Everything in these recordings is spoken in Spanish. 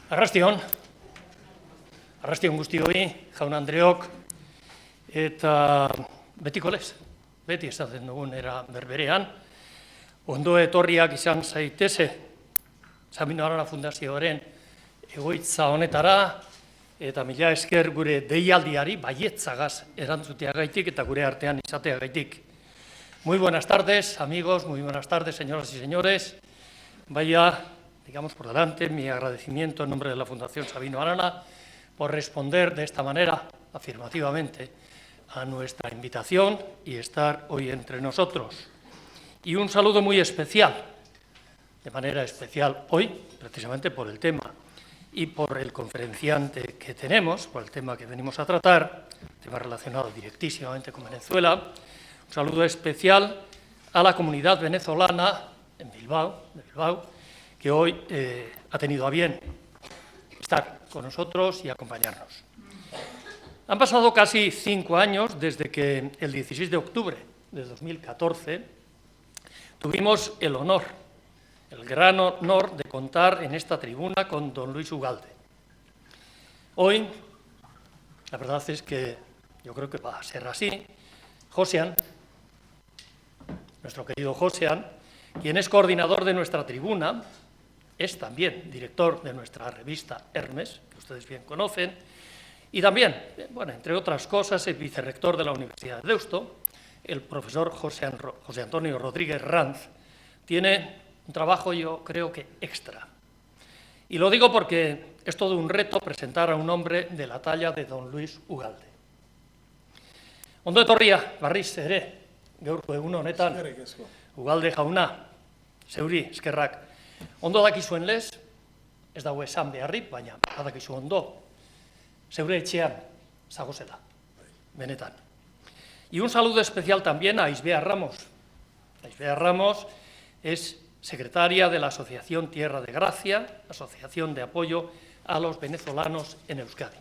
Arrastion guztioi, jaun Andreok, eta betiko lez, beti esaten dugun era berberean, ondo etorriak izan zaiteze Sabino Arana Fundazioaren egoitza honetara, eta mila esker gure deialdiari baietzagaz erantzuteagaitik eta gure artean izateagaitik. Muy buenas tardes, amigos, muy buenas tardes, señoras y señores. Vaya, digamos por delante, mi agradecimiento en nombre de la Fundación Sabino Arana por responder de esta manera, afirmativamente, a nuestra invitación y estar hoy entre nosotros. Y un saludo muy especial, de manera especial hoy, precisamente por el tema y por el conferenciante que tenemos, por el tema que venimos a tratar, tema relacionado directísimamente con Venezuela. Un saludo especial a la comunidad venezolana en Bilbao, que hoy ha tenido a bien estar con nosotros y acompañarnos. Han pasado casi 5 años desde que el 16 de octubre de 2014 tuvimos el honor, el gran honor de contar en esta tribuna con don Luis Ugalde. Hoy, la verdad es que yo creo que va a ser así. Josean, nuestro querido Josean, quien es coordinador de nuestra tribuna, es también director de nuestra revista Hermes, que ustedes bien conocen, y también, bueno, entre otras cosas, es vicerrector de la Universidad de Deusto. El profesor José Antonio Rodríguez Ranz tiene un trabajo, yo creo que extra. Y lo digo porque es todo un reto presentar a un hombre de la talla de don Luis Ugalde. Ondo etorria, barriz ere, gaurko egun honetan, Ugalde jauna, zeuri, eskerrak. Ondo dakizuen lez, ez dago esan beharrik, baina badakizu ondo, zeure etxean zagozela, benetan. Y un saludo especial también a Isbea Ramos. Isbea Ramos es secretaria de la Asociación Tierra de Gracia, Asociación de Apoyo a los Venezolanos en Euskadi.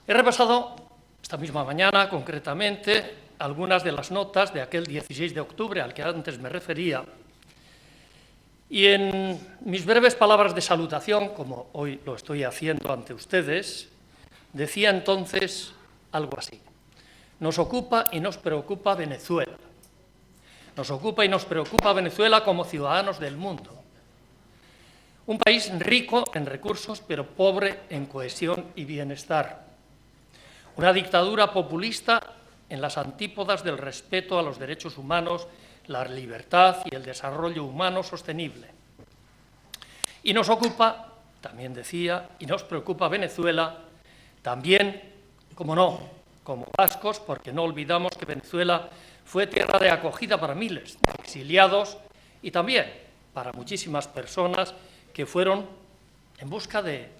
He repasado esta misma mañana, concretamente, algunas de las notas de aquel 16 de octubre al que antes me refería, y en mis breves palabras de salutación, como hoy lo estoy haciendo ante ustedes, decía entonces algo así: nos ocupa y nos preocupa Venezuela. Nos ocupa y nos preocupa Venezuela como ciudadanos del mundo. Un país rico en recursos, pero pobre en cohesión y bienestar. Una dictadura populista en las antípodas del respeto a los derechos humanos, la libertad y el desarrollo humano sostenible. Y nos ocupa, también decía, y nos preocupa Venezuela, también, como no, como vascos, porque no olvidamos que Venezuela fue tierra de acogida para miles de exiliados y también para muchísimas personas que fueron en busca de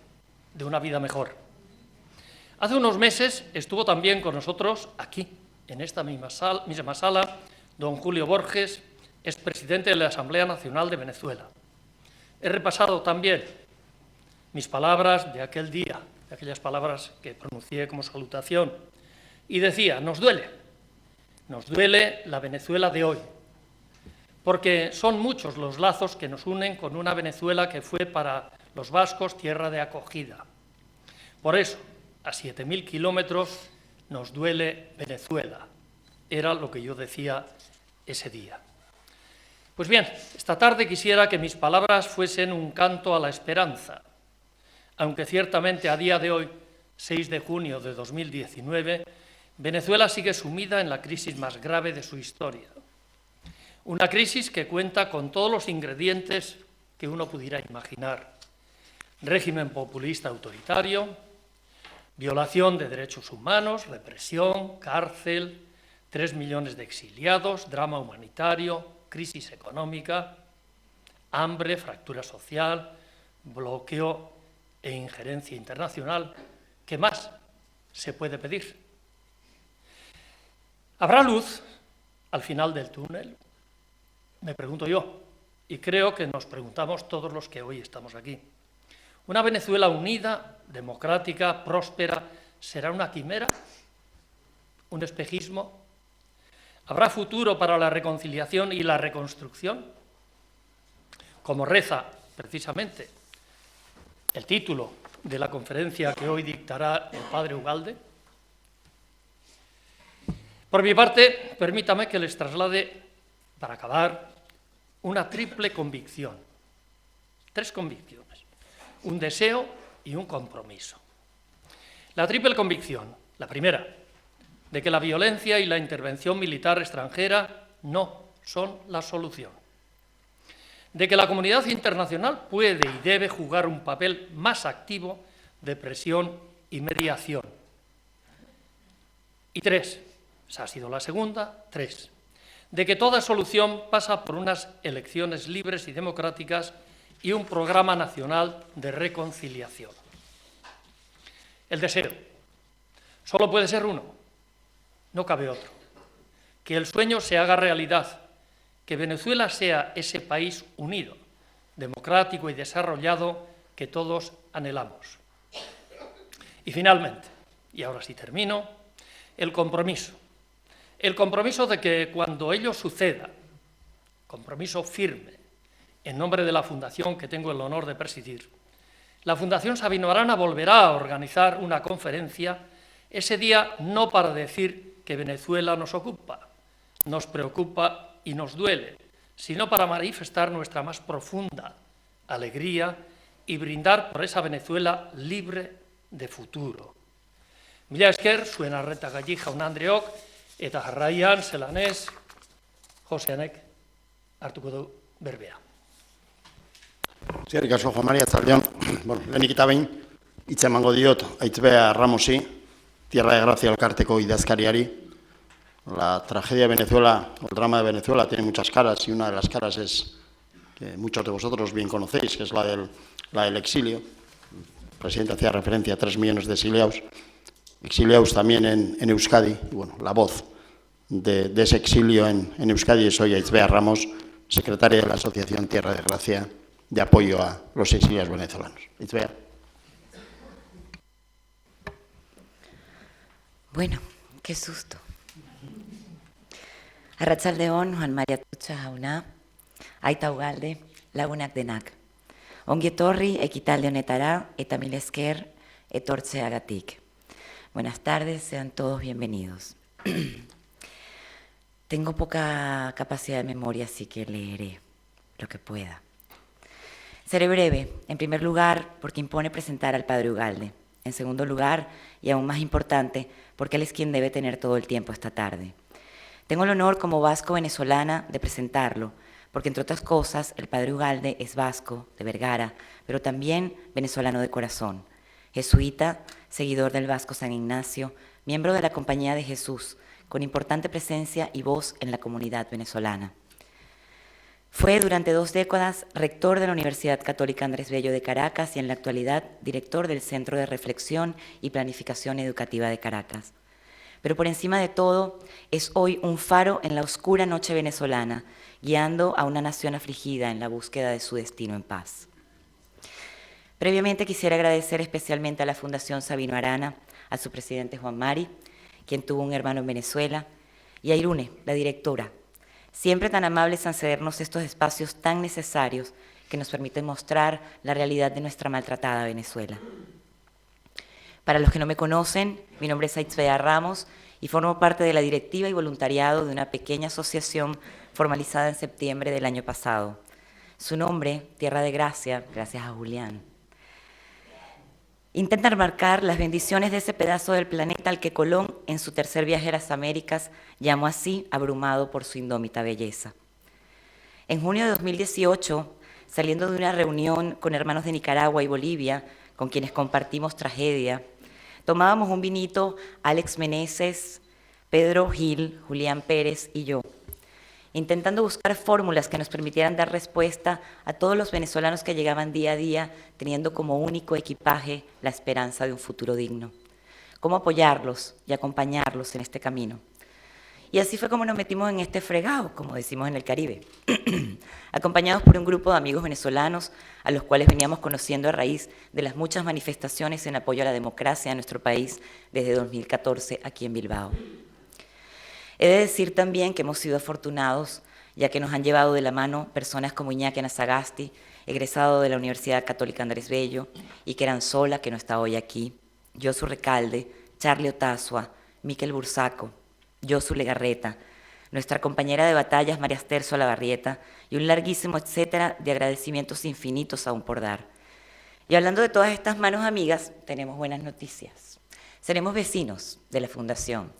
una vida mejor. Hace unos meses estuvo también con nosotros aquí, en esta misma sala, don Julio Borges, expresidente de la Asamblea Nacional de Venezuela. He repasado también mis palabras de aquel día, de aquellas palabras que pronuncié como salutación, y decía: nos duele la Venezuela de hoy, porque son muchos los lazos que nos unen con una Venezuela que fue para los vascos tierra de acogida. Por eso, a 7.000 kilómetros, nos duele Venezuela. Era lo que yo decía ese día. Pues bien, esta tarde quisiera que mis palabras fuesen un canto a la esperanza, aunque ciertamente a día de hoy, 6 de junio de 2019, Venezuela sigue sumida en la crisis más grave de su historia. Una crisis que cuenta con todos los ingredientes que uno pudiera imaginar: régimen populista autoritario, violación de derechos humanos, represión, cárcel, 3 millones de exiliados, drama humanitario, crisis económica, hambre, fractura social, bloqueo e injerencia internacional. ¿Qué más se puede pedir? ¿Habrá luz al final del túnel? Me pregunto yo, y creo que nos preguntamos todos los que hoy estamos aquí. ¿Una Venezuela unida, democrática, próspera, será una quimera? ¿Un espejismo? ¿Habrá futuro para la reconciliación y la reconstrucción? Como reza precisamente el título de la conferencia que hoy dictará el padre Ugalde. Por mi parte, permítame que les traslade, para acabar, una triple convicción. 3 convicciones, un deseo y un compromiso. La triple convicción, la primera, de que la violencia y la intervención militar extranjera no son la solución. De que la comunidad internacional puede y debe jugar un papel más activo de presión y mediación. Y 3, esa ha sido la segunda, 3, de que toda solución pasa por unas elecciones libres y democráticas y un programa nacional de reconciliación. El deseo solo puede ser uno, no cabe otro. Que el sueño se haga realidad, que Venezuela sea ese país unido, democrático y desarrollado que todos anhelamos. Y finalmente, y ahora sí termino, el compromiso. El compromiso de que cuando ello suceda, compromiso firme, en nombre de la Fundación que tengo el honor de presidir, la Fundación Sabino Arana volverá a organizar una conferencia, ese día no para decir que Venezuela nos ocupa, nos preocupa y nos duele, sino para manifestar nuestra más profunda alegría y brindar por esa Venezuela libre de futuro. Mila esker, zuen arretagai jaun Andreok, eta jarraian zelanez Joseanek hartuko du berbea. Eskerrik asko, Juan Mari, arratsaldeon. Lehenik eta behin, hitz emango diot Aitzbea Ramosi, Tierra de Gracia elkarteko idazkariari. La tragedia de Venezuela, o el drama de Venezuela, tiene muchas caras, y una de las caras es que muchos de vosotros bien conocéis, que es la del exilio. El presidente hacía referencia a 3 millones de exiliados también en Euskadi. Y bueno, la voz de ese exilio en Euskadi es hoy Aitzbea Ramos, secretaria de la Asociación Tierra de Gracia de apoyo a los exiliados venezolanos. Aitzbea. Bueno, qué susto. Arratsaldeon, Juan Mari Atutxa jauna, Aita Ugalde, lagunak denak. Ongi etorri ekitaldi honetara eta mila esker etortzeagatik. Buenas tardes, sean todos bienvenidos. Tengo poca capacidad de memoria, así que leeré lo que pueda. Seré breve, en primer lugar, porque impone presentar al padre Ugalde. En segundo lugar, y aún más importante, porque él es quien debe tener todo el tiempo esta tarde. Tengo el honor como vasco-venezolana de presentarlo, porque entre otras cosas el padre Ugalde es vasco, de Vergara, pero también venezolano de corazón, jesuita, seguidor del Vasco San Ignacio, miembro de la Compañía de Jesús, con importante presencia y voz en la comunidad venezolana. Fue durante 2 décadas rector de la Universidad Católica Andrés Bello de Caracas y en la actualidad director del Centro de Reflexión y Planificación Educativa de Caracas. Pero por encima de todo, es hoy un faro en la oscura noche venezolana, guiando a una nación afligida en la búsqueda de su destino en paz. Previamente quisiera agradecer especialmente a la Fundación Sabino Arana, a su presidente Juan Mari, quien tuvo un hermano en Venezuela, y a Irune, la directora, siempre tan amables en cedernos estos espacios tan necesarios que nos permiten mostrar la realidad de nuestra maltratada Venezuela. Para los que no me conocen, mi nombre es Aitzbea Ramos y formo parte de la directiva y voluntariado de una pequeña asociación formalizada en septiembre del año pasado. Su nombre, Tierra de Gracia, gracias a Julián, intenta marcar las bendiciones de ese pedazo del planeta al que Colón, en su tercer viaje a las Américas, llamó así, abrumado por su indómita belleza. En junio de 2018, saliendo de una reunión con hermanos de Nicaragua y Bolivia, con quienes compartimos tragedia, tomábamos un vinito Alex Meneses, Pedro Gil, Julián Pérez y yo, intentando buscar fórmulas que nos permitieran dar respuesta a todos los venezolanos que llegaban día a día teniendo como único equipaje la esperanza de un futuro digno. Cómo apoyarlos y acompañarlos en este camino. Y así fue como nos metimos en este fregado, como decimos en el Caribe, acompañados por un grupo de amigos venezolanos a los cuales veníamos conociendo a raíz de las muchas manifestaciones en apoyo a la democracia en nuestro país desde 2014 aquí en Bilbao. He de decir también que hemos sido afortunados, ya que nos han llevado de la mano personas como Iñaki Anasagasti egresado de la Universidad Católica Andrés Bello, Iker Anzola, que no está hoy aquí, Josu Recalde, Charlie Otazua, Miquel Bursaco, Josu Legarreta, nuestra compañera de batallas María Esther Solabarrieta y un larguísimo etcétera de agradecimientos infinitos aún por dar. Y hablando de todas estas manos amigas, tenemos buenas noticias. Seremos vecinos de la Fundación.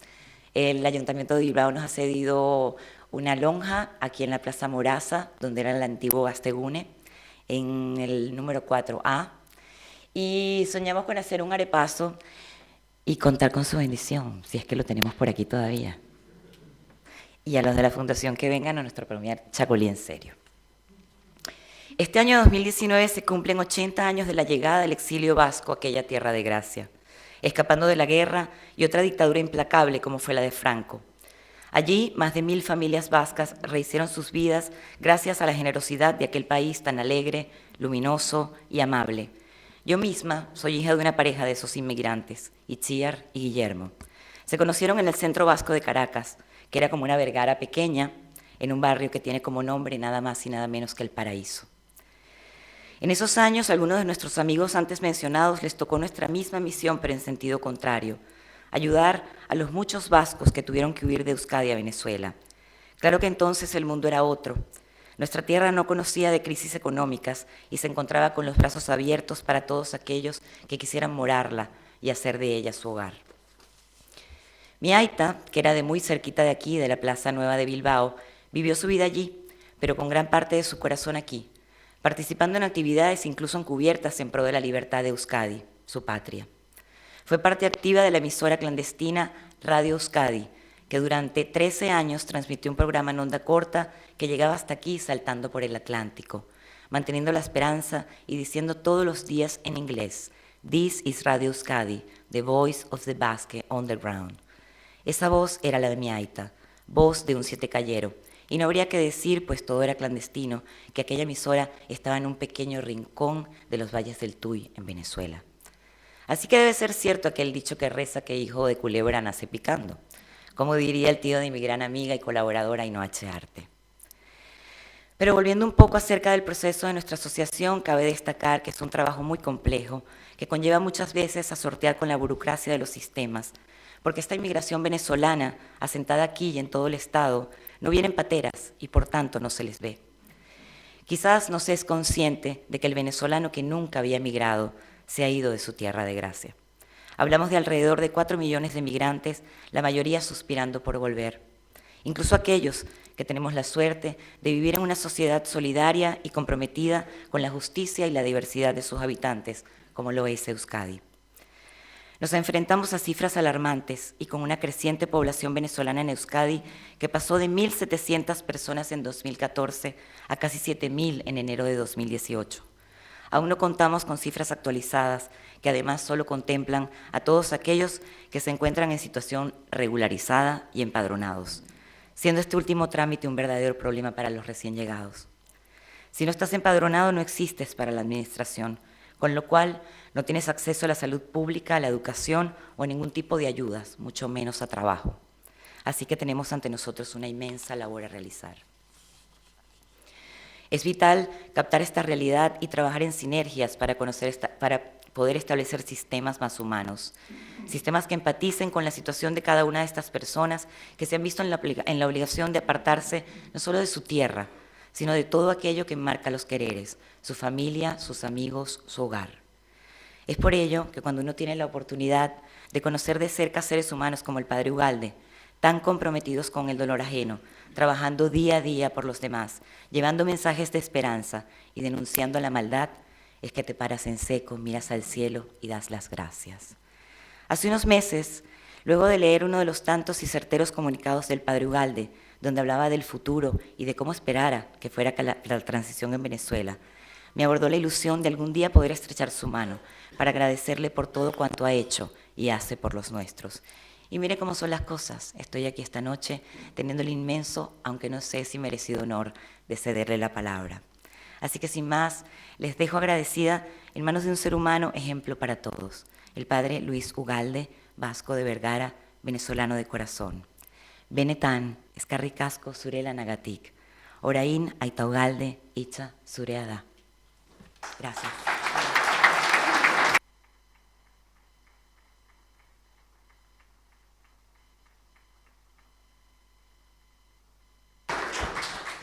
El Ayuntamiento de Bilbao nos ha cedido una lonja aquí en la Plaza Moraza, donde era el antiguo Gastegune, en el número 4A, y soñamos con hacer un arepaso y contar con su bendición, si es que lo tenemos por aquí todavía. Y a los de la Fundación que vengan a nuestro primer Chacolí en serio. Este año 2019 se cumplen 80 años de la llegada del exilio vasco a aquella tierra de gracia, escapando de la guerra y otra dictadura implacable como fue la de Franco. Allí, más de 1000 familias vascas rehicieron sus vidas gracias a la generosidad de aquel país tan alegre, luminoso y amable. Yo misma soy hija de una pareja de esos inmigrantes, Itziar y Guillermo. Se conocieron en el centro vasco de Caracas, que era como una Vergara pequeña, en un barrio que tiene como nombre nada más y nada menos que El Paraíso. En esos años, a algunos de nuestros amigos antes mencionados les tocó nuestra misma misión, pero en sentido contrario: ayudar a los muchos vascos que tuvieron que huir de Euskadi a Venezuela. Claro que entonces el mundo era otro. Nuestra tierra no conocía de crisis económicas y se encontraba con los brazos abiertos para todos aquellos que quisieran morarla y hacer de ella su hogar. Mi aita, que era de muy cerquita de aquí, de la Plaza Nueva de Bilbao, vivió su vida allí, pero con gran parte de su corazón aquí, participando en actividades incluso encubiertas en pro de la libertad de Euskadi, su patria. Fue parte activa de la emisora clandestina Radio Euskadi, que durante 13 años transmitió un programa en onda corta que llegaba hasta aquí saltando por el Atlántico, manteniendo la esperanza y diciendo todos los días en inglés: "This is Radio Euskadi, the voice of the Basque underground". Esa voz era la de mi aita, voz de un sietecallero, y no habría que decir, pues todo era clandestino, que aquella emisora estaba en un pequeño rincón de los valles del Tuy, en Venezuela. Así que debe ser cierto aquel dicho que reza que hijo de culebra nace picando, como diría el tío de mi gran amiga y colaboradora Ainoache Arte. Pero volviendo un poco acerca del proceso de nuestra asociación, cabe destacar que es un trabajo muy complejo, que conlleva muchas veces a sortear con la burocracia de los sistemas, porque esta inmigración venezolana, asentada aquí y en todo el Estado, no viene en pateras y por tanto no se les ve. Quizás no se es consciente de que el venezolano que nunca había emigrado se ha ido de su tierra de gracia. Hablamos de alrededor de 4 millones de migrantes, la mayoría suspirando por volver. Incluso aquellos que tenemos la suerte de vivir en una sociedad solidaria y comprometida con la justicia y la diversidad de sus habitantes, como lo es Euskadi. Nos enfrentamos a cifras alarmantes y con una creciente población venezolana en Euskadi que pasó de 1.700 personas en 2014 a casi 7.000 en enero de 2018. Aún no contamos con cifras actualizadas que además solo contemplan a todos aquellos que se encuentran en situación regularizada y empadronados, siendo este último trámite un verdadero problema para los recién llegados. Si no estás empadronado, no existes para la administración, con lo cual no tienes acceso a la salud pública, a la educación o a ningún tipo de ayudas, mucho menos a trabajo. Así que tenemos ante nosotros una inmensa labor a realizar. Es vital captar esta realidad y trabajar en sinergias para poder establecer sistemas más humanos, sistemas que empaticen con la situación de cada una de estas personas que se han visto en la obligación de apartarse no solo de su tierra, sino de todo aquello que marca los quereres, su familia, sus amigos, su hogar. Es por ello que cuando uno tiene la oportunidad de conocer de cerca seres humanos como el padre Ugalde, tan comprometidos con el dolor ajeno, trabajando día a día por los demás, llevando mensajes de esperanza y denunciando la maldad, es que te paras en seco, miras al cielo y das las gracias. Hace unos meses, luego de leer uno de los tantos y certeros comunicados del padre Ugalde, donde hablaba del futuro y de cómo esperara que fuera la transición en Venezuela, me abordó la ilusión de algún día poder estrechar su mano para agradecerle por todo cuanto ha hecho y hace por los nuestros. Y mire cómo son las cosas. Estoy aquí esta noche teniendo el inmenso, aunque no sé si merecido honor, de cederle la palabra. Así que sin más, les dejo agradecida en manos de un ser humano ejemplo para todos, el padre Luis Ugalde, vasco de Vergara, venezolano de corazón. Benetan, eskarrik asko zure lanagatik. Orain aita Ugalde, hitza zurea da. Gracias.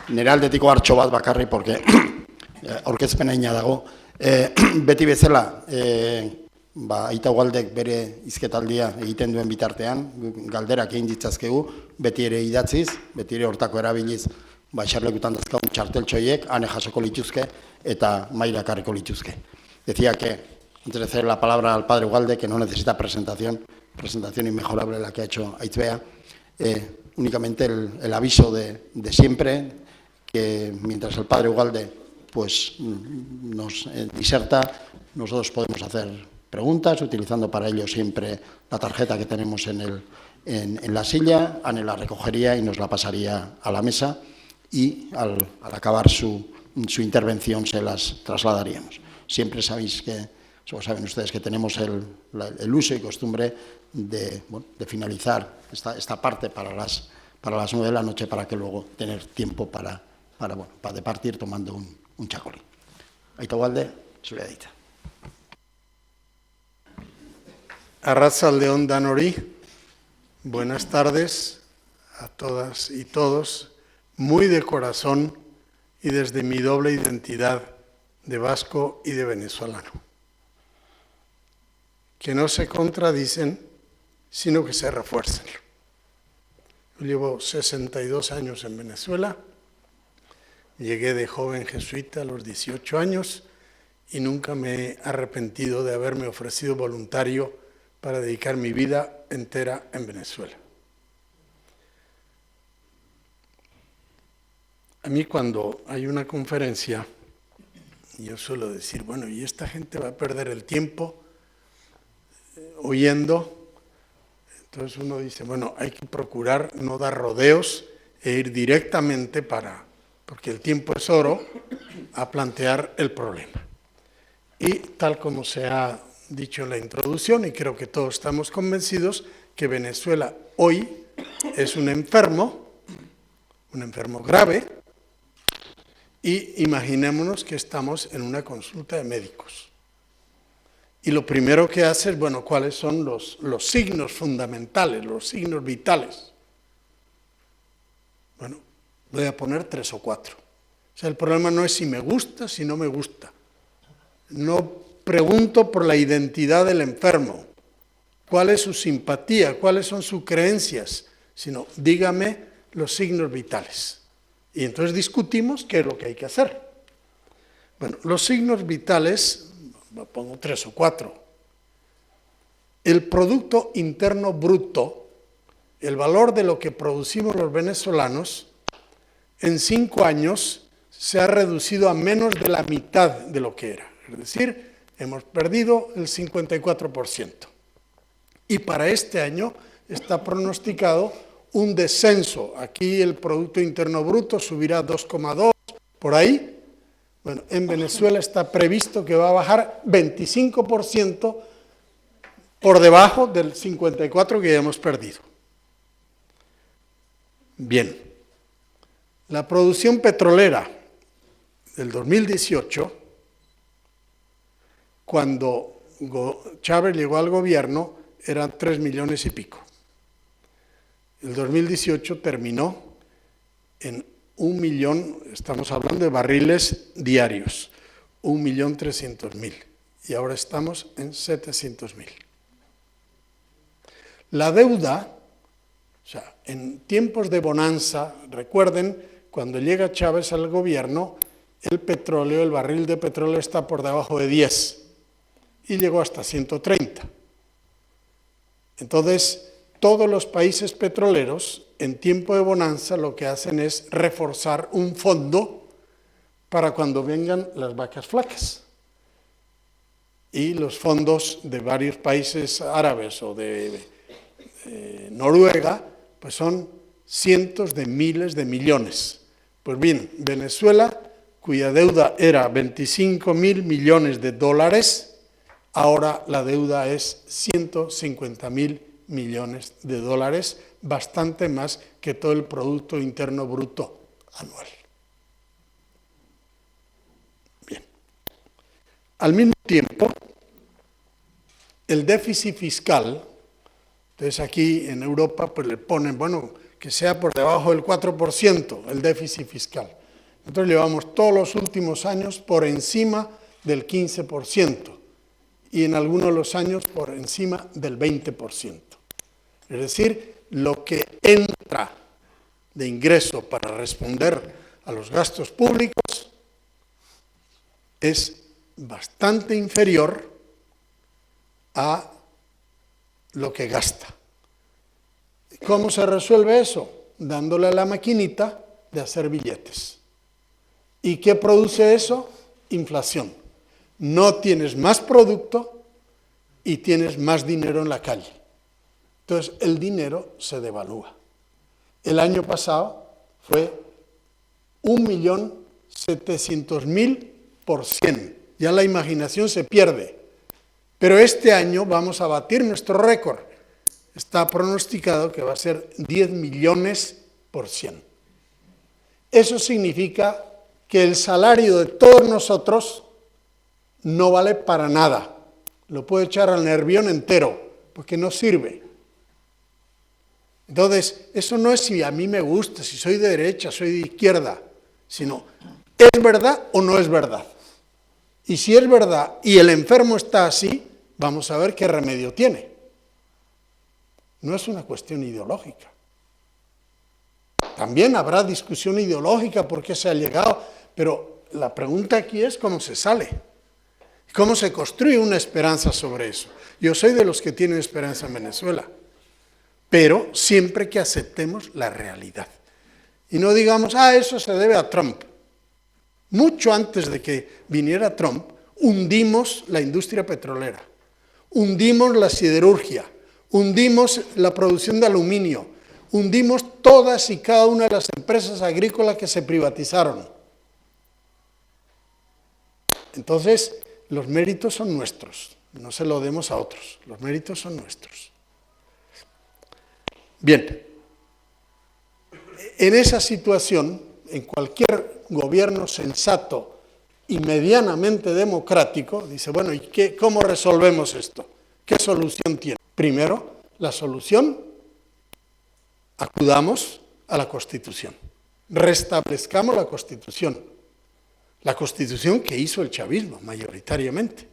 Nire aldetiko hartxo bat bakarri, porque aurkezpena ina dago. Beti bezala, Aita Ugaldek bere hizketaldia egiten duen bitartean, galderak egin ditzazkegu, beti ere idatziz, beti ere hortako erabiliz, xarlekutan dazkaun txarteltxoiek, ane jasoko lituzke eta maira karriko lituzke. Decía que, antes de hacer la palabra al padre Ugalde, que no necesita presentación inmejorable la que ha hecho Aitzbea, únicamente el aviso de siempre, que mientras el padre Ugalde pues, nos diserta, nosotros podemos hacer preguntas, utilizando para ello siempre la tarjeta que tenemos en la silla. Ane la recogería y nos la pasaría a la mesa y al acabar su intervención se las trasladaríamos. Siempre sabéis que, saben ustedes que tenemos el uso y costumbre de finalizar esta parte para las 9 de la noche para que luego tener tiempo para departir tomando un chacolí. Aita Ugalde, zurea da hitza. Arratsaldeon danori, buenas tardes a todas y todos, muy de corazón y desde mi doble identidad de vasco y de venezolano, que no se contradicen, sino que se refuerzan. Yo llevo 62 años en Venezuela, llegué de joven jesuita a los 18 años y nunca me he arrepentido de haberme ofrecido voluntario para dedicar mi vida entera en Venezuela. A mí cuando hay una conferencia, yo suelo decir, bueno, y esta gente va a perder el tiempo oyendo. Entonces uno dice, bueno, hay que procurar no dar rodeos e ir directamente porque el tiempo es oro, a plantear el problema. Y tal como se ha dicho en la introducción, y creo que todos estamos convencidos, que Venezuela hoy es un enfermo grave, y imaginémonos que estamos en una consulta de médicos. Y lo primero que hace es, bueno, ¿cuáles son los signos fundamentales, los signos vitales? Bueno, voy a poner 3 o 4. O sea, el problema no es si me gusta, si no me gusta. No pregunto por la identidad del enfermo, cuál es su simpatía, cuáles son sus creencias, sino dígame los signos vitales. Y entonces discutimos qué es lo que hay que hacer. Bueno, los signos vitales, pongo 3 o 4. El Producto Interno Bruto, el valor de lo que producimos los venezolanos, en 5 años se ha reducido a menos de la mitad de lo que era. Es decir, hemos perdido el 54%. Y para este año está pronosticado un descenso. Aquí el Producto Interno Bruto subirá a 2,2, por ahí. Bueno, en Venezuela está previsto que va a bajar 25% por debajo del 54% que ya hemos perdido. Bien, la producción petrolera del 2018, cuando Chávez llegó al gobierno, eran 3 millones y pico. El 2018 terminó en 1 millón, estamos hablando de barriles diarios, 1.300.000, y ahora estamos en 700.000. La deuda, o sea, en tiempos de bonanza, recuerden, cuando llega Chávez al gobierno, el petróleo, el barril de petróleo está por debajo de 10 y llegó hasta 130. Entonces, todos los países petroleros, en tiempo de bonanza, lo que hacen es reforzar un fondo para cuando vengan las vacas flacas. Y los fondos de varios países árabes o de Noruega, pues son cientos de miles de millones. Pues bien, Venezuela, cuya deuda era 25.000 millones de dólares, ahora la deuda es 150.000 millones de dólares, bastante más que todo el Producto Interno Bruto anual. Bien. Al mismo tiempo, el déficit fiscal, entonces aquí en Europa pues le ponen, bueno, que sea por debajo del 4% el déficit fiscal. Nosotros llevamos todos los últimos años por encima del 15% y en algunos de los años por encima del 20%. Es decir, lo que entra de ingreso para responder a los gastos públicos es bastante inferior a lo que gasta. ¿Cómo se resuelve eso? Dándole a la maquinita de hacer billetes. ¿Y qué produce eso? Inflación. No tienes más producto y tienes más dinero en la calle. Entonces el dinero se devalúa. El año pasado fue 1.700.000 por 100. Ya la imaginación se pierde. Pero este año vamos a batir nuestro récord. Está pronosticado que va a ser 10 millones por 100. Eso significa que el salario de todos nosotros no vale para nada. Lo puedo echar al nervión entero, porque no sirve. Entonces, eso no es si a mí me gusta, si soy de derecha, soy de izquierda, sino, ¿es verdad o no es verdad? Y si es verdad y el enfermo está así, vamos a ver qué remedio tiene. No es una cuestión ideológica. También habrá discusión ideológica por qué se ha llegado, pero la pregunta aquí es cómo se sale, cómo se construye una esperanza sobre eso. Yo soy de los que tienen esperanza en Venezuela, pero siempre que aceptemos la realidad. Y no digamos, eso se debe a Trump. Mucho antes de que viniera Trump, hundimos la industria petrolera, hundimos la siderurgia, hundimos la producción de aluminio, hundimos todas y cada una de las empresas agrícolas que se privatizaron. Entonces, los méritos son nuestros, no se lo demos a otros, los méritos son nuestros. Bien, en esa situación, en cualquier gobierno sensato y medianamente democrático, dice, bueno, ¿y cómo resolvemos esto? ¿Qué solución tiene? Primero, la solución, acudamos a la Constitución, restablezcamos la Constitución que hizo el chavismo mayoritariamente.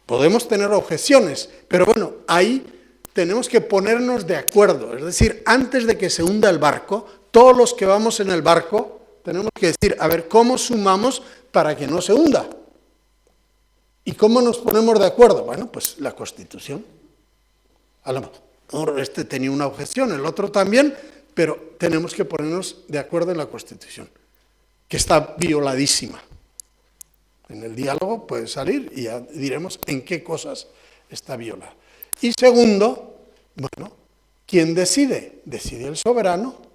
Podemos tener objeciones, pero bueno, ahí tenemos que ponernos de acuerdo, es decir, antes de que se hunda el barco, todos los que vamos en el barco tenemos que decir, a ver, ¿cómo sumamos para que no se hunda? ¿Y cómo nos ponemos de acuerdo? Bueno, pues la Constitución. A lo mejor este tenía una objeción, el otro también, pero tenemos que ponernos de acuerdo en la Constitución, que está violadísima. En el diálogo puede salir y ya diremos en qué cosas está violada. Y segundo, bueno, ¿quién decide? Decide el soberano.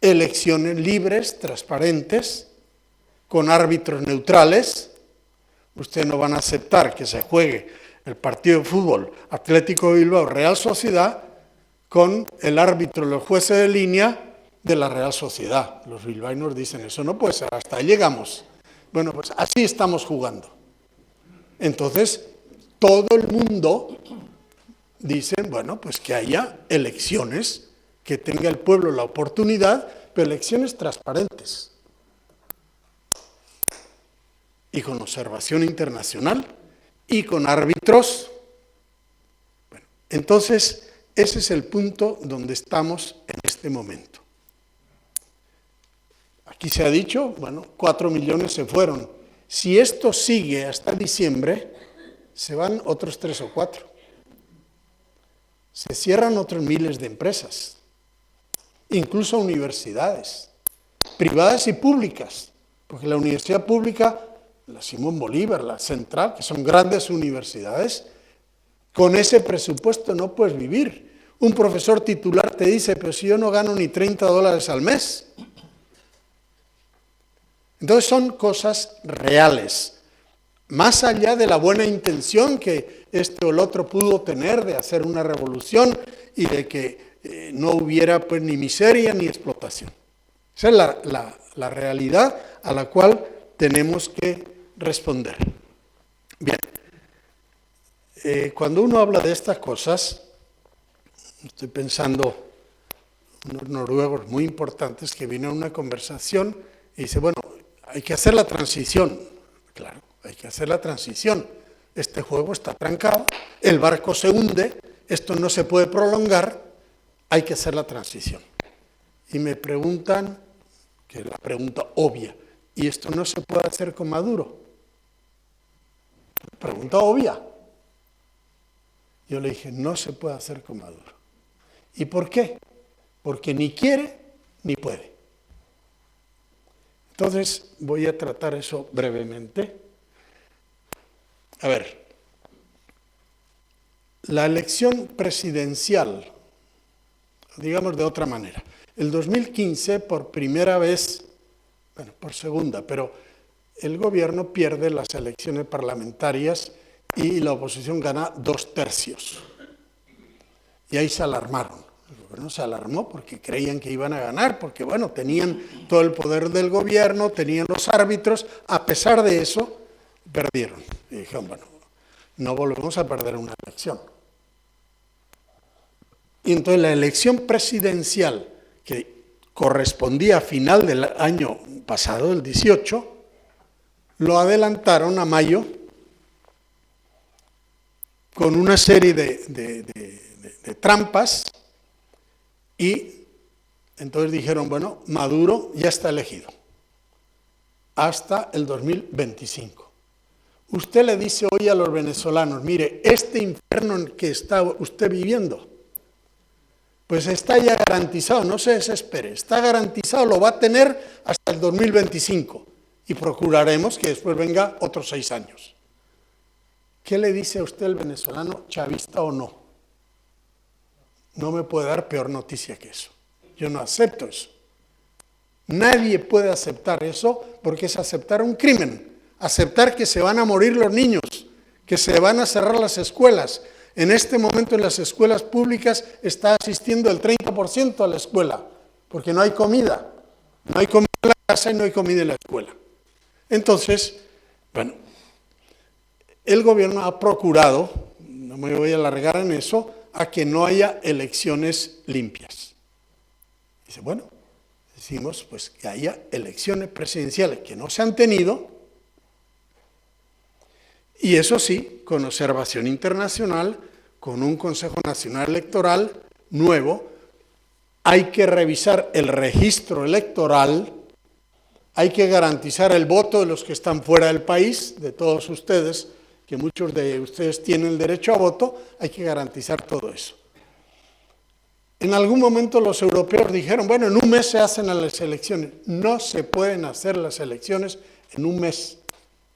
Elecciones libres, transparentes, con árbitros neutrales. Ustedes no van a aceptar que se juegue el partido de fútbol Atlético de Bilbao, Real Sociedad, con el árbitro, los jueces de línea de la Real Sociedad. Los bilbaínos dicen, eso no puede ser, hasta ahí llegamos. Bueno, pues así estamos jugando. Entonces, todo el mundo dice, bueno, pues que haya elecciones, que tenga el pueblo la oportunidad, pero elecciones transparentes y con observación internacional y con árbitros. Bueno, entonces, ese es el punto donde estamos en este momento. Aquí se ha dicho, bueno, 4 millones se fueron. Si esto sigue hasta diciembre, se van otros 3 o 4. Se cierran otros miles de empresas, incluso universidades, privadas y públicas, porque la universidad pública, la Simón Bolívar, la Central, que son grandes universidades, con ese presupuesto no puedes vivir. Un profesor titular te dice, pero si yo no gano ni $30 al mes. Entonces son cosas reales, más allá de la buena intención que este o el otro pudo tener de hacer una revolución y de que no hubiera pues ni miseria ni explotación. Esa es la realidad a la cual tenemos que responder. Bien, cuando uno habla de estas cosas, estoy pensando unos noruegos muy importantes que vienen a una conversación y dicen, bueno, hay que hacer la transición. Claro, hay que hacer la transición. Este juego está trancado, el barco se hunde, esto no se puede prolongar, hay que hacer la transición. Y me preguntan, que es la pregunta obvia, ¿y esto no se puede hacer con Maduro? Pregunta obvia. Yo le dije, no se puede hacer con Maduro. ¿Y por qué? Porque ni quiere ni puede. Entonces, voy a tratar eso brevemente. A ver, la elección presidencial, digamos de otra manera, el 2015 por primera vez, bueno, por segunda, pero el gobierno pierde las elecciones parlamentarias y la oposición gana 2/3. Y ahí se alarmaron. El gobierno se alarmó porque creían que iban a ganar, porque bueno, tenían todo el poder del gobierno, tenían los árbitros, a pesar de eso, perdieron. Y dijeron, bueno, no volvemos a perder una elección. Y entonces la elección presidencial, que correspondía a final del año pasado, el 18, lo adelantaron a mayo con una serie de trampas y entonces dijeron, bueno, Maduro ya está elegido hasta el 2025. Usted le dice hoy a los venezolanos, mire, este infierno en que está usted viviendo, pues está ya garantizado, no se desespere, está garantizado, lo va a tener hasta el 2025 y procuraremos que después venga otros 6 años. ¿Qué le dice a usted el venezolano, chavista o no? No me puede dar peor noticia que eso. Yo no acepto eso. Nadie puede aceptar eso porque es aceptar un crimen, aceptar que se van a morir los niños, que se van a cerrar las escuelas. En este momento en las escuelas públicas está asistiendo el 30% a la escuela, porque no hay comida. No hay comida en la casa y no hay comida en la escuela. Entonces, bueno, el gobierno ha procurado, no me voy a alargar en eso, a que no haya elecciones limpias. Dice, bueno, decimos pues que haya elecciones presidenciales que no se han tenido, y eso sí, con observación internacional, con un Consejo Nacional Electoral nuevo, hay que revisar el registro electoral, hay que garantizar el voto de los que están fuera del país, de todos ustedes, que muchos de ustedes tienen el derecho a voto, hay que garantizar todo eso. En algún momento los europeos dijeron, bueno, en un mes se hacen las elecciones. No se pueden hacer las elecciones en un mes.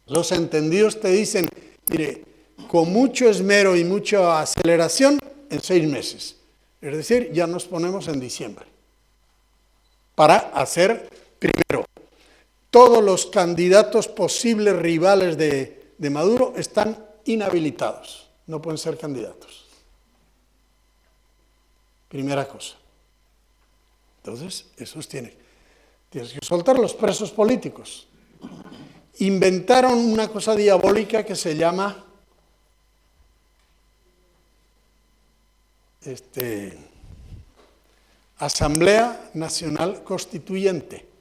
Los entendidos te dicen, mire, con mucho esmero y mucha aceleración, en 6 meses. Es decir, ya nos ponemos en diciembre. Para hacer, primero, todos los candidatos posibles rivales de Maduro están inhabilitados. No pueden ser candidatos. Primera cosa. Entonces, esos tienes que soltar los presos políticos. Inventaron una cosa diabólica que se llama Asamblea Nacional Constituyente.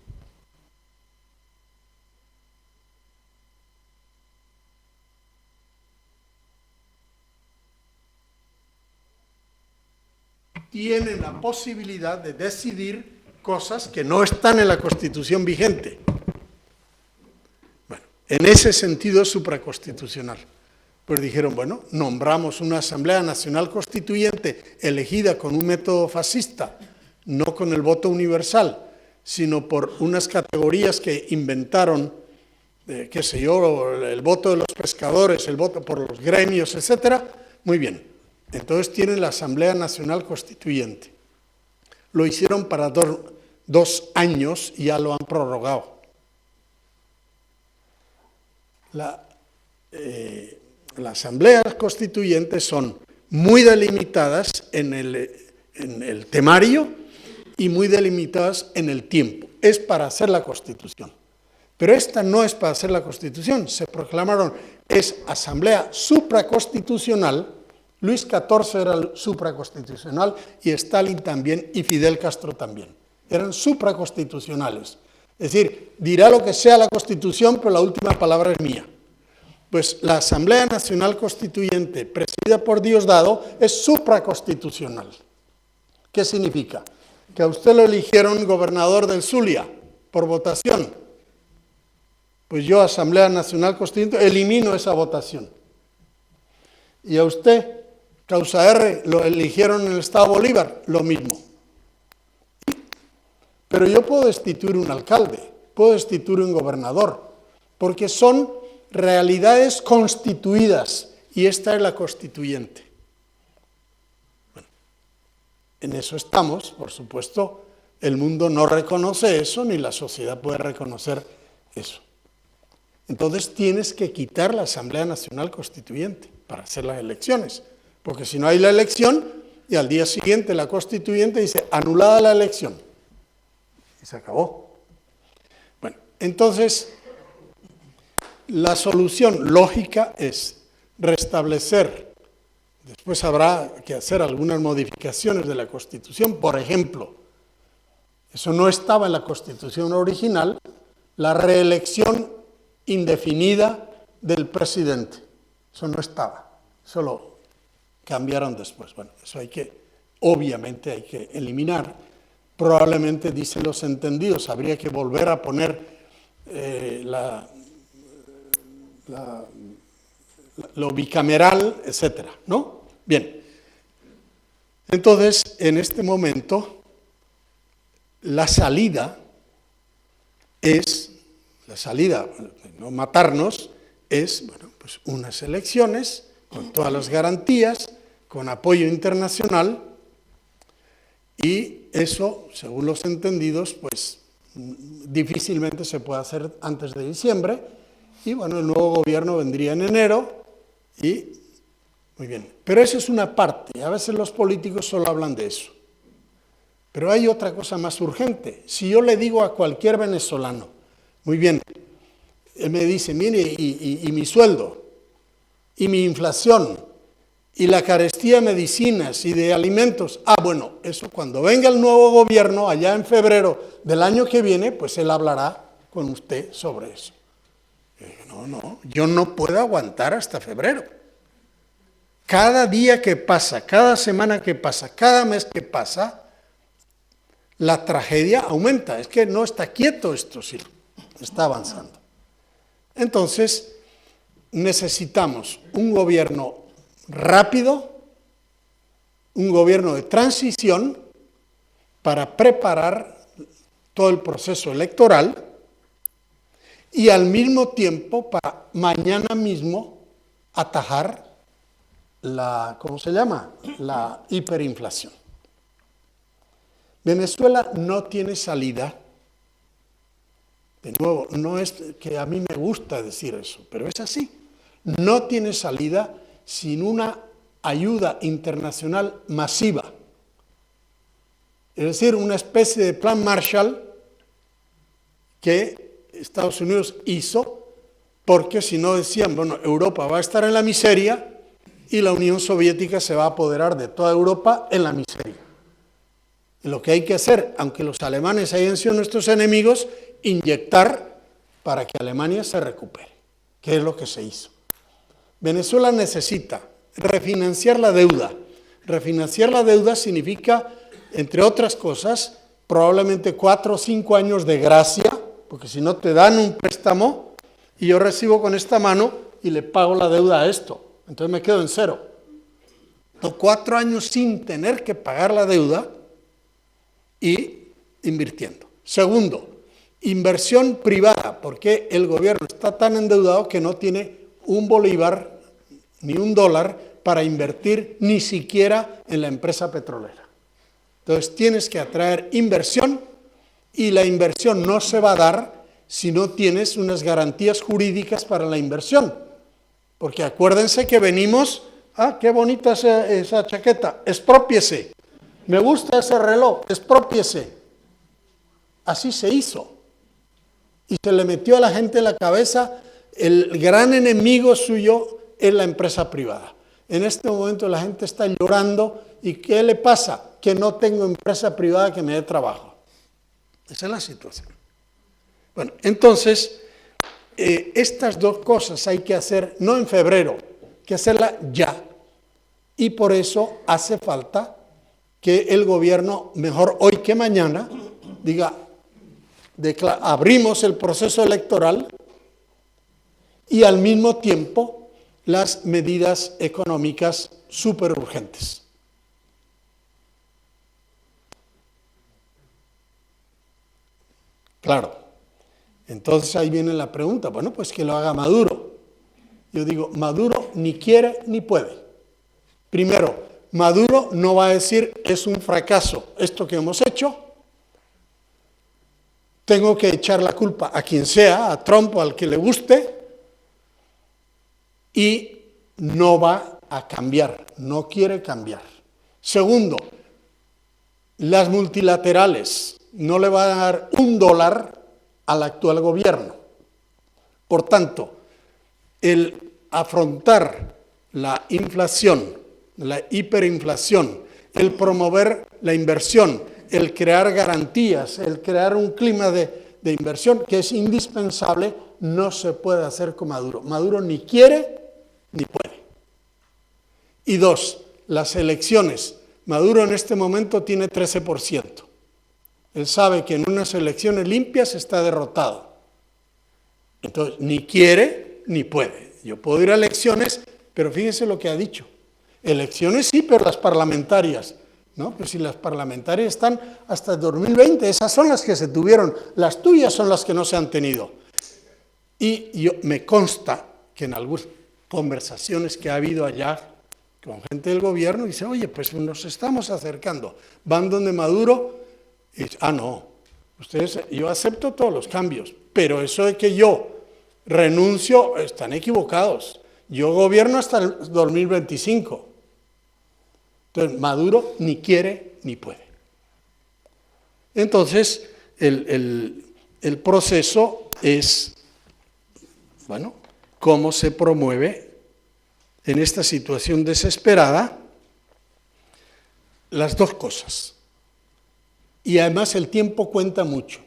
Tienen la posibilidad de decidir cosas que no están en la Constitución vigente. Bueno, en ese sentido es supraconstitucional. Pues dijeron, bueno, nombramos una Asamblea Nacional Constituyente elegida con un método fascista, no con el voto universal, sino por unas categorías que inventaron, qué sé yo, el voto de los pescadores, el voto por los gremios, etcétera. Muy bien. Entonces tienen la Asamblea Nacional Constituyente. Lo hicieron para 2 años y ya lo han prorrogado. Las asambleas constituyentes son muy delimitadas en el temario y muy delimitadas en el tiempo. Es para hacer la Constitución. Pero esta no es para hacer la Constitución. Se proclamaron, es asamblea supraconstitucional. Luis XIV era el supraconstitucional y Stalin también y Fidel Castro también. Eran supraconstitucionales. Es decir, dirá lo que sea la Constitución, pero la última palabra es mía. Pues la Asamblea Nacional Constituyente, presidida por Diosdado, es supraconstitucional. ¿Qué significa? Que a usted lo eligieron gobernador del Zulia por votación. Pues yo, Asamblea Nacional Constituyente, elimino esa votación. Y a usted, causa R, lo eligieron en el Estado Bolívar, lo mismo. Pero yo puedo destituir un alcalde, puedo destituir un gobernador, porque son realidades constituidas, y esta es la constituyente. Bueno, en eso estamos, por supuesto, el mundo no reconoce eso, ni la sociedad puede reconocer eso. Entonces tienes que quitar la Asamblea Nacional Constituyente para hacer las elecciones, porque si no hay la elección, y al día siguiente la Constituyente dice, anulada la elección, y se acabó. Bueno, entonces, la solución lógica es restablecer, después habrá que hacer algunas modificaciones de la Constitución, por ejemplo, eso no estaba en la Constitución original, la reelección indefinida del presidente, eso no estaba, eso lo cambiaron después. Bueno, eso obviamente hay que eliminar, probablemente, dicen los entendidos, habría que volver a poner lo bicameral, etcétera, ¿no? Bien, entonces, en este momento, la salida, no matarnos, es, bueno, pues unas elecciones con todas las garantías, con apoyo internacional, y eso, según los entendidos, pues difícilmente se puede hacer antes de diciembre, y bueno, el nuevo gobierno vendría en enero, y muy bien. Pero eso es una parte, a veces los políticos solo hablan de eso. Pero hay otra cosa más urgente. Si yo le digo a cualquier venezolano, muy bien, él me dice, mire, y mi sueldo, y mi inflación, y la carestía de medicinas y de alimentos, bueno, eso cuando venga el nuevo gobierno, allá en febrero del año que viene, pues él hablará con usted sobre eso. No, yo no puedo aguantar hasta febrero. Cada día que pasa, cada semana que pasa, cada mes que pasa, la tragedia aumenta. Es que no está quieto esto, sí, está avanzando. Entonces, necesitamos un gobierno rápido, un gobierno de transición para preparar todo el proceso electoral y al mismo tiempo para mañana mismo atajar la hiperinflación. Venezuela no tiene salida. De nuevo, no es que a mí me gusta decir eso, pero es así. No tiene salida sin una ayuda internacional masiva. Es decir, una especie de plan Marshall que Estados Unidos hizo, porque si no decían, bueno, Europa va a estar en la miseria y la Unión Soviética se va a apoderar de toda Europa en la miseria. Y lo que hay que hacer, aunque los alemanes hayan sido nuestros enemigos, inyectar para que Alemania se recupere, que es lo que se hizo. Venezuela necesita refinanciar la deuda. Refinanciar la deuda significa, entre otras cosas, probablemente 4 o 5 años de gracia, porque si no te dan un préstamo y yo recibo con esta mano y le pago la deuda a esto, entonces me quedo en cero. 4 años sin tener que pagar la deuda y invirtiendo. Segundo, inversión privada, porque el gobierno está tan endeudado que no tiene un bolívar ni un dólar para invertir ni siquiera en la empresa petrolera. Entonces tienes que atraer inversión y la inversión no se va a dar si no tienes unas garantías jurídicas para la inversión. Porque acuérdense que venimos, qué bonita esa chaqueta, exprópiese. Me gusta ese reloj, exprópiese. Así se hizo. y se le metió a la gente en la cabeza el gran enemigo suyo es la empresa privada. En este momento la gente está llorando y ¿qué le pasa? Que no tengo empresa privada que me dé trabajo. Esa es la situación. Bueno, entonces, estas dos cosas hay que hacer no en febrero, hay que hacerla ya. Y por eso hace falta que el gobierno, mejor hoy que mañana, diga, abrimos el proceso electoral y al mismo tiempo las medidas económicas súper urgentes. Claro, entonces ahí viene la pregunta, bueno, pues que lo haga Maduro. Yo digo, Maduro ni quiere ni puede. Primero, Maduro no va a decir, es un fracaso esto que hemos hecho, tengo que echar la culpa a quien sea, a Trump o al que le guste, y no va a cambiar, no quiere cambiar. Segundo, las multilaterales no le van a dar $1 al actual gobierno. Por tanto, el afrontar la inflación, la hiperinflación, el promover la inversión, el crear garantías, el crear un clima de inversión que es indispensable, no se puede hacer con Maduro. Maduro ni quiere ni puede. Y dos, las elecciones. Maduro en este momento tiene 13%. Él sabe que en unas elecciones limpias está derrotado. Entonces, ni quiere ni puede. Yo puedo ir a elecciones, pero fíjense lo que ha dicho. Elecciones sí, pero las parlamentarias, ¿no? Pues si las parlamentarias están hasta el 2020, esas son las que se tuvieron, las tuyas son las que no se han tenido. Y me consta que en algunas conversaciones que ha habido allá con gente del gobierno, dice, oye, pues nos estamos acercando. Van donde Maduro y dice, no, yo acepto todos los cambios, pero eso de que yo renuncio, están equivocados. Yo gobierno hasta el 2025. Entonces, Maduro ni quiere ni puede. Entonces, el proceso es, bueno, cómo se promueve en esta situación desesperada las dos cosas. Y además el tiempo cuenta mucho.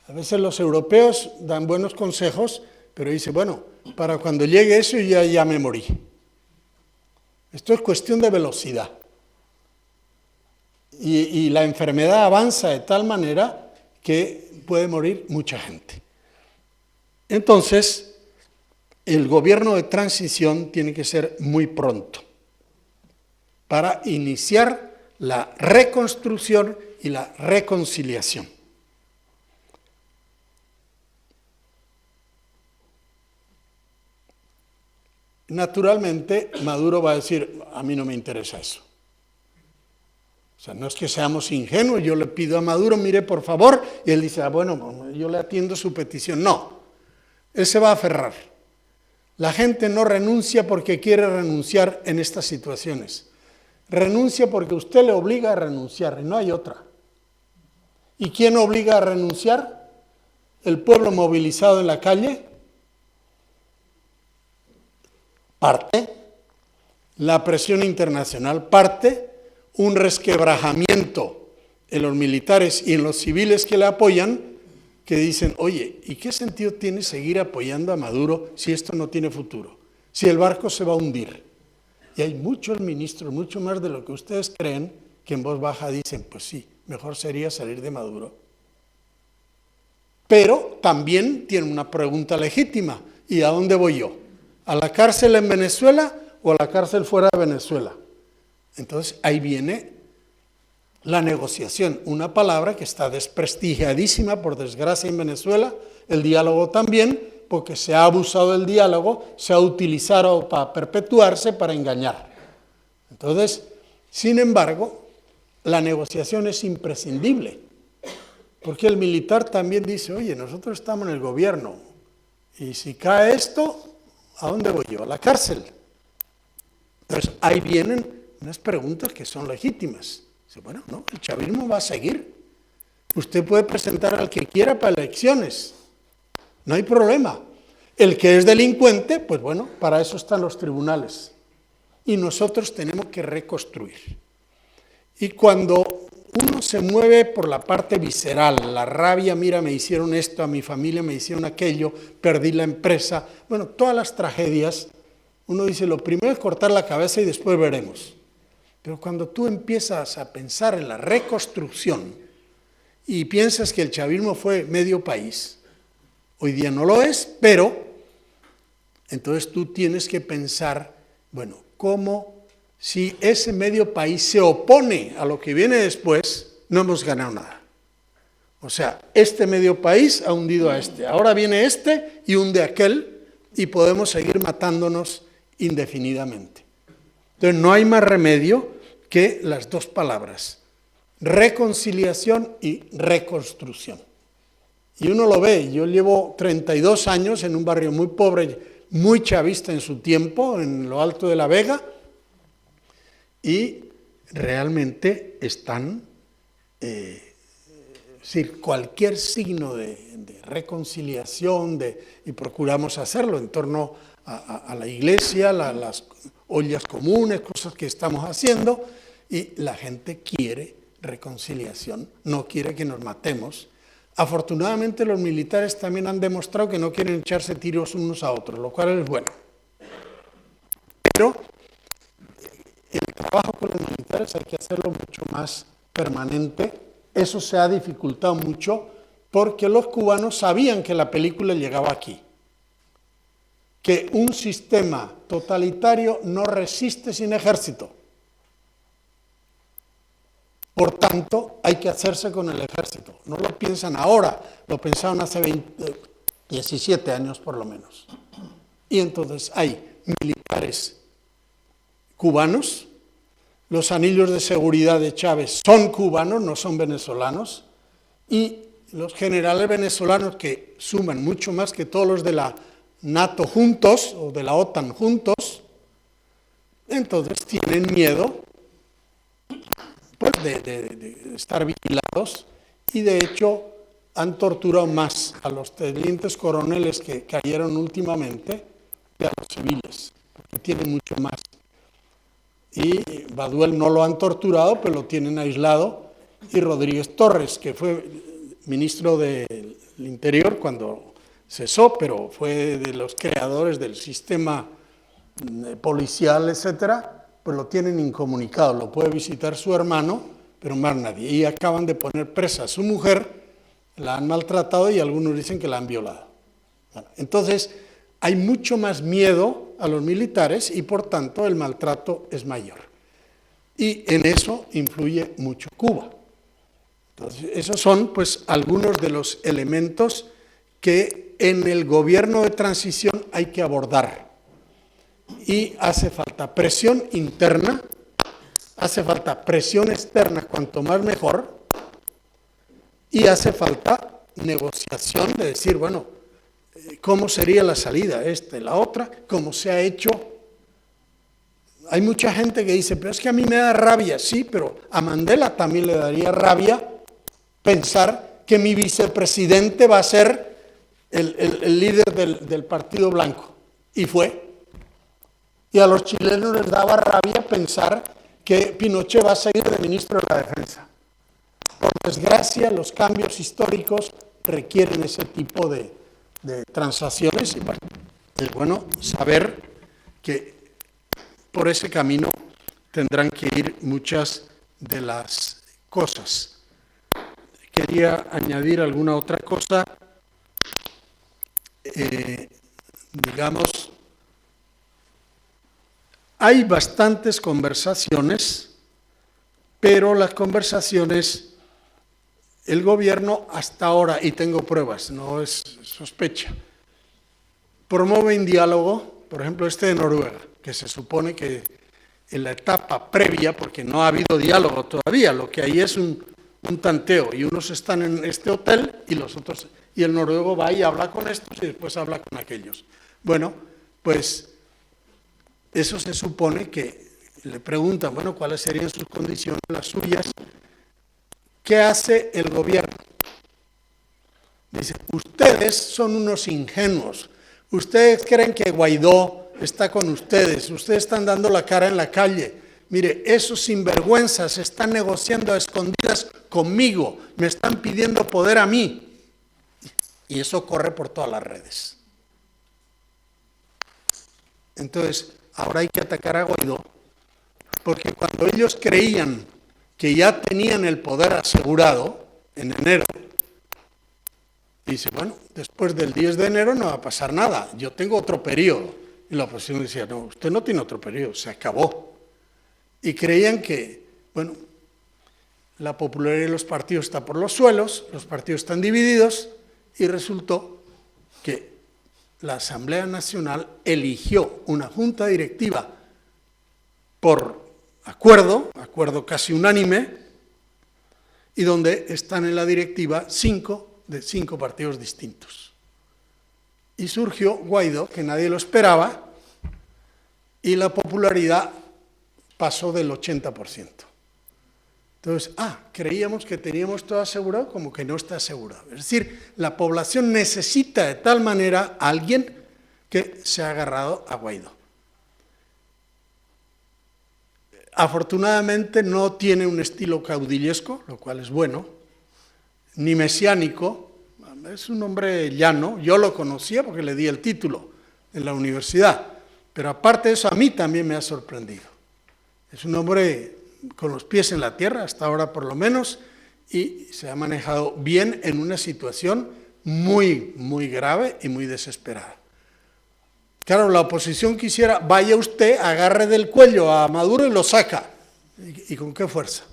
A veces los europeos dan buenos consejos, pero dicen, bueno, para cuando llegue eso ya me morí. Esto es cuestión de velocidad. Y la enfermedad avanza de tal manera que puede morir mucha gente. Entonces, el gobierno de transición tiene que ser muy pronto para iniciar la reconstrucción y la reconciliación. Naturalmente, Maduro va a decir, a mí no me interesa eso. O sea, no es que seamos ingenuos, yo le pido a Maduro, mire por favor, y él dice, bueno, yo le atiendo su petición. No, él se va a aferrar. La gente no renuncia porque quiere renunciar en estas situaciones. Renuncia porque usted le obliga a renunciar, y no hay otra. ¿Y quién obliga a renunciar? ¿El pueblo movilizado en la calle? Parte. La presión internacional parte. Un resquebrajamiento en los militares y en los civiles que le apoyan, que dicen, oye, ¿y qué sentido tiene seguir apoyando a Maduro si esto no tiene futuro? Si el barco se va a hundir. Y hay muchos ministros, mucho más de lo que ustedes creen, que en voz baja dicen, pues sí, mejor sería salir de Maduro. Pero también tiene una pregunta legítima, ¿y a dónde voy yo? ¿A la cárcel en Venezuela o a la cárcel fuera de Venezuela? Entonces ahí viene la negociación, una palabra que está desprestigiadísima por desgracia en Venezuela, el diálogo también, porque se ha abusado del diálogo, se ha utilizado para perpetuarse, para engañar. Entonces, sin embargo, la negociación es imprescindible, porque el militar también dice, oye, nosotros estamos en el gobierno, y si cae esto, ¿a dónde voy yo? A la cárcel. Entonces, ahí vienen unas preguntas que son legítimas. Dice, bueno, no, el chavismo va a seguir. Usted puede presentar al que quiera para elecciones, no hay problema. El que es delincuente, pues bueno, para eso están los tribunales. Y nosotros tenemos que reconstruir. Y cuando uno se mueve por la parte visceral, la rabia, mira, me hicieron esto, a mi familia me hicieron aquello, perdí la empresa, bueno, todas las tragedias, uno dice, lo primero es cortar la cabeza y después veremos. Pero cuando tú empiezas a pensar en la reconstrucción y piensas que el chavismo fue medio país, hoy día no lo es, pero entonces tú tienes que pensar, bueno, ¿cómo si ese medio país se opone a lo que viene después, no hemos ganado nada? O sea, este medio país ha hundido a este, ahora viene este y hunde a aquel y podemos seguir matándonos indefinidamente. Entonces no hay más remedio que las dos palabras, reconciliación y reconstrucción. Y uno lo ve, yo llevo 32 años en un barrio muy pobre, muy chavista en su tiempo, en lo alto de la Vega, y realmente están, cualquier signo de reconciliación, y procuramos hacerlo en torno a la iglesia, las ollas comunes, cosas que estamos haciendo, y la gente quiere reconciliación, no quiere que nos matemos. Afortunadamente los militares también han demostrado que no quieren echarse tiros unos a otros, lo cual es bueno. Pero el trabajo con los militares hay que hacerlo mucho más permanente. Eso se ha dificultado mucho porque los cubanos sabían que la película llegaba aquí. Que un sistema totalitario no resiste sin ejército. Por tanto, hay que hacerse con el ejército. No lo piensan ahora, lo pensaron hace 17 años por lo menos. Y entonces hay militares cubanos, los anillos de seguridad de Chávez son cubanos, no son venezolanos, y los generales venezolanos que suman mucho más que todos los de la NATO juntos, o de la OTAN juntos, entonces tienen miedo pues, de estar vigilados, y de hecho han torturado más a los tenientes coroneles que cayeron últimamente que a los civiles, porque tienen mucho más. Y Baduel no lo han torturado, pero lo tienen aislado, y Rodríguez Torres, que fue ministro del Interior cuando cesó, pero fue de los creadores del sistema policial, etcétera, pues lo tienen incomunicado, lo puede visitar su hermano, pero más nadie. Y acaban de poner presa a su mujer, la han maltratado y algunos dicen que la han violado. Bueno, entonces, hay mucho más miedo a los militares y por tanto el maltrato es mayor. Y en eso influye mucho Cuba. Entonces, esos son pues algunos de los elementos que en el gobierno de transición hay que abordar. Y hace falta presión interna, hace falta presión externa, cuanto más mejor, y hace falta negociación de decir, bueno, ¿cómo sería la salida? La otra, ¿cómo se ha hecho? Hay mucha gente que dice, pero es que a mí me da rabia. Sí, pero a Mandela también le daría rabia pensar que mi vicepresidente va a ser el líder del Partido Blanco. Y fue. Y a los chilenos les daba rabia pensar que Pinochet va a seguir de ministro de la Defensa. Por desgracia, los cambios históricos requieren ese tipo de transacciones, y bueno, es bueno saber que por ese camino tendrán que ir muchas de las cosas. Quería añadir alguna otra cosa, digamos, hay bastantes conversaciones, pero las conversaciones, el gobierno hasta ahora, y tengo pruebas, no es sospecha, promueven diálogo, por ejemplo de Noruega, que se supone que en la etapa previa, porque no ha habido diálogo todavía, lo que hay es un tanteo, y unos están en este hotel y los otros, y el noruego va y habla con estos y después habla con aquellos. Bueno, pues eso se supone que le preguntan, bueno, ¿cuáles serían sus condiciones, las suyas? ¿Qué hace el gobierno? Dice, ustedes son unos ingenuos, ustedes creen que Guaidó está con ustedes están dando la cara en la calle. Mire, esos sinvergüenzas están negociando a escondidas conmigo, me están pidiendo poder a mí. Y eso corre por todas las redes. Entonces, ahora hay que atacar a Guaidó, porque cuando ellos creían que ya tenían el poder asegurado, en enero, dice, bueno, después del 10 de enero no va a pasar nada, yo tengo otro periodo. Y la oposición decía, no, usted no tiene otro periodo, se acabó. Y creían que, bueno, la popularidad de los partidos está por los suelos, los partidos están divididos, y resultó que la Asamblea Nacional eligió una junta directiva por acuerdo casi unánime, y donde están en la directiva 5 de 5 partidos distintos. Y surgió Guaidó, que nadie lo esperaba, y la popularidad pasó del 80%. Entonces, creíamos que teníamos todo asegurado, como que no está asegurado. Es decir, la población necesita de tal manera a alguien que se ha agarrado a Guaidó. Afortunadamente no tiene un estilo caudillesco, lo cual es bueno, ni mesiánico, es un hombre llano, yo lo conocía porque le di el título en la universidad, pero aparte de eso a mí también me ha sorprendido. Es un hombre con los pies en la tierra, hasta ahora por lo menos, y se ha manejado bien en una situación muy, muy grave y muy desesperada. Claro, la oposición quisiera, vaya usted, agarre del cuello a Maduro y lo saca. ¿Y con qué fuerza?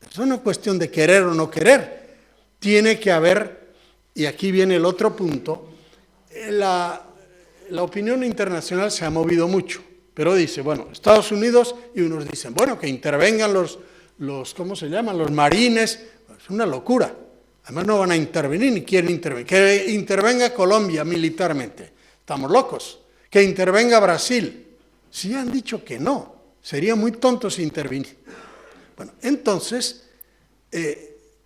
Eso no es cuestión de querer o no querer. Tiene que haber, y aquí viene el otro punto, la opinión internacional se ha movido mucho, pero dice, bueno, Estados Unidos, y unos dicen, bueno, que intervengan los ¿cómo se llaman? Los marines. Es una locura. Además no van a intervenir ni quieren intervenir. Que intervenga Colombia militarmente. Estamos locos. Que intervenga Brasil. Sí han dicho que no. Sería muy tonto si intervenir. Bueno, entonces,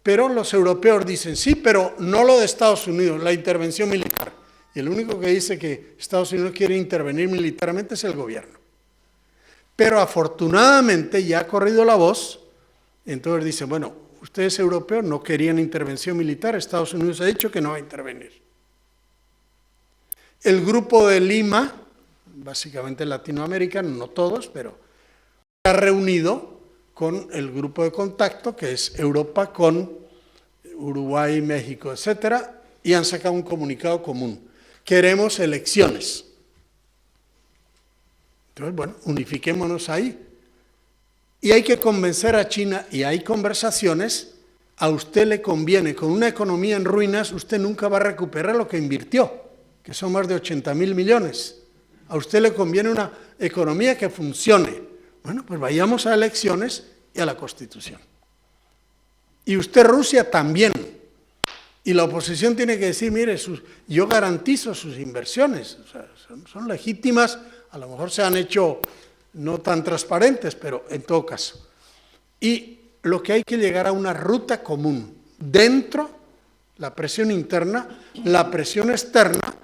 pero los europeos dicen, sí, pero no lo de Estados Unidos, la intervención militar. Y el único que dice que Estados Unidos quiere intervenir militarmente es el gobierno. Pero afortunadamente ya ha corrido la voz, entonces dicen, bueno, ustedes europeos no querían intervención militar, Estados Unidos ha dicho que no va a intervenir. El grupo de Lima, básicamente latinoamericano, no todos, pero se ha reunido con el grupo de contacto, que es Europa con Uruguay, México, etcétera, y han sacado un comunicado común. Queremos elecciones. Entonces, bueno, unifiquémonos ahí. Y hay que convencer a China, y hay conversaciones, a usted le conviene, con una economía en ruinas, usted nunca va a recuperar lo que invirtió, que son más de 80.000 millones. A usted le conviene una economía que funcione. Bueno, pues vayamos a elecciones y a la Constitución. Y usted, Rusia, también. Y la oposición tiene que decir, mire, yo garantizo sus inversiones, o sea, son legítimas, a lo mejor se han hecho no tan transparentes, pero en todo caso. Y lo que hay que llegar a una ruta común, dentro, la presión interna, la presión externa,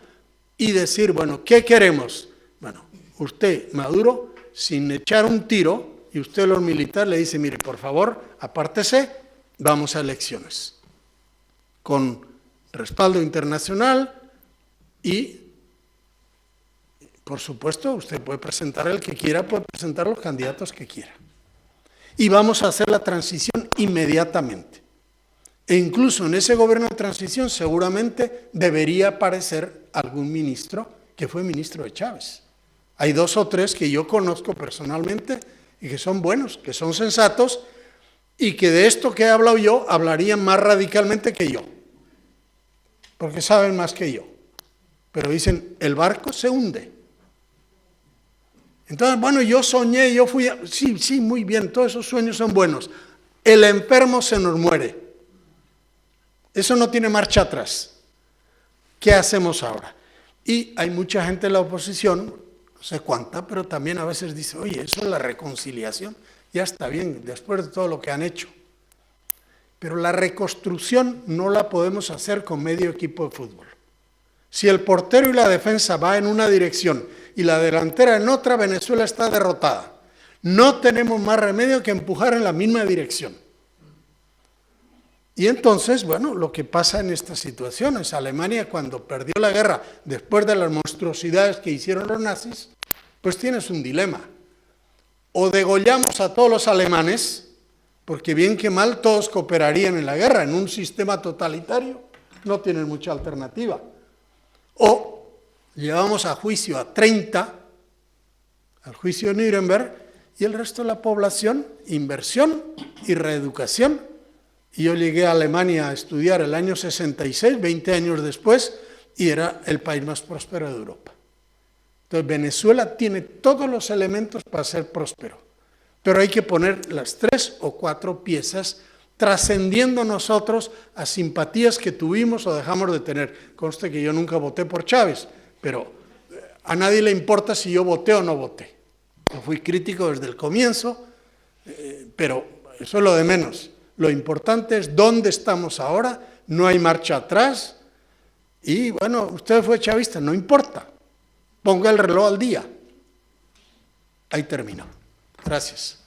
y decir, bueno, ¿qué queremos? Bueno, usted, Maduro, sin echar un tiro, y usted los militares le dice, mire, por favor, apártese, vamos a elecciones. Con respaldo internacional y, por supuesto, usted puede presentar el que quiera, puede presentar los candidatos que quiera. Y vamos a hacer la transición inmediatamente. E incluso en ese gobierno de transición seguramente debería aparecer algún ministro que fue ministro de Chávez. Hay 2 o 3 que yo conozco personalmente y que son buenos, que son sensatos y que de esto que he hablado yo hablarían más radicalmente que yo. Porque saben más que yo. Pero dicen, el barco se hunde. Entonces, bueno, yo soñé, yo fui a... Sí, muy bien, todos esos sueños son buenos. El enfermo se nos muere. Eso no tiene marcha atrás. ¿Qué hacemos ahora? Y hay mucha gente en la oposición, no sé cuánta, pero también a veces dice, oye, eso es la reconciliación. Ya está bien, después de todo lo que han hecho. pero la reconstrucción no la podemos hacer con medio equipo de fútbol. Si el portero y la defensa va en una dirección y la delantera en otra, Venezuela está derrotada. No tenemos más remedio que empujar en la misma dirección. Y entonces, bueno, lo que pasa en estas situaciones, Alemania cuando perdió la guerra, después de las monstruosidades que hicieron los nazis, pues tienes un dilema. O degollamos a todos los alemanes, porque bien que mal todos cooperarían en la guerra, en un sistema totalitario no tienen mucha alternativa. O llevamos a juicio a 30, al juicio de Nuremberg, y el resto de la población, inversión y reeducación. Y yo llegué a Alemania a estudiar el año 66, 20 años después, y era el país más próspero de Europa. Entonces Venezuela tiene todos los elementos para ser próspero, pero hay que poner las 3 o 4 piezas trascendiendo nosotros a simpatías que tuvimos o dejamos de tener. Conste que yo nunca voté por Chávez, pero a nadie le importa si yo voté o no voté. Yo fui crítico desde el comienzo, pero eso es lo de menos. Lo importante es dónde estamos ahora, no hay marcha atrás, y bueno, usted fue chavista, no importa, ponga el reloj al día. Ahí terminó. Gracias.